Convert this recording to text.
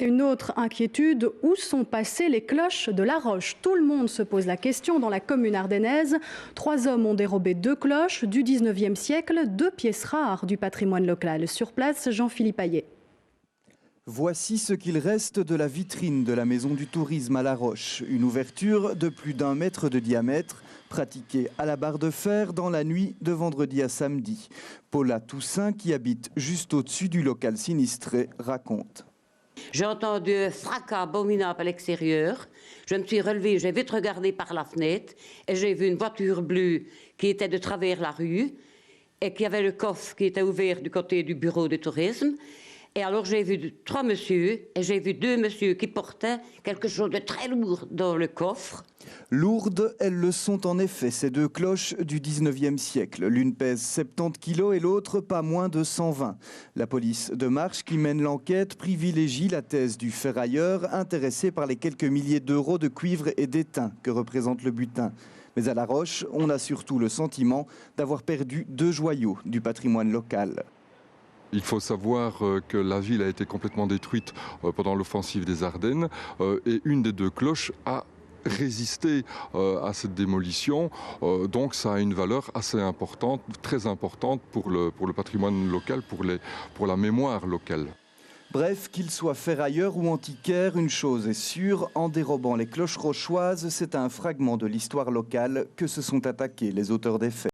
Une autre inquiétude, où sont passées les cloches de La Roche? Tout le monde se pose la question dans la commune ardennaise. 3 hommes ont dérobé 2 cloches du 19e siècle, 2 pièces rares du patrimoine local. Sur place, Jean-Philippe Hayet. Voici ce qu'il reste de la vitrine de la Maison du Tourisme à La Roche. Une ouverture de plus d'1 mètre de diamètre, pratiquée à la barre de fer dans la nuit de vendredi à samedi. Paula Toussaint, qui habite juste au-dessus du local sinistré, raconte. J'ai entendu un fracas abominable à l'extérieur. Je me suis relevée, j'ai vite regardé par la fenêtre et j'ai vu une voiture bleue qui était de travers la rue et qui avait le coffre qui était ouvert du côté du bureau de tourisme. Et alors j'ai vu 3 messieurs et j'ai vu 2 messieurs qui portaient quelque chose de très lourd dans le coffre. Lourdes, elles le sont en effet, ces 2 cloches du 19e siècle. L'une pèse 70 kilos et l'autre pas moins de 120. La police de Marche, qui mène l'enquête, privilégie la thèse du ferrailleur, intéressé par les quelques milliers d'euros de cuivre et d'étain que représente le butin. Mais à La Roche, on a surtout le sentiment d'avoir perdu 2 joyaux du patrimoine local. Il faut savoir que la ville a été complètement détruite pendant l'offensive des Ardennes et une des 2 cloches a résisté à cette démolition. Donc ça a une valeur assez importante, très importante pour le patrimoine local, pour la mémoire locale. Bref, qu'il soit ferrailleur ou antiquaire, une chose est sûre, en dérobant les cloches rochoises, c'est à un fragment de l'histoire locale que se sont attaqués les auteurs des faits.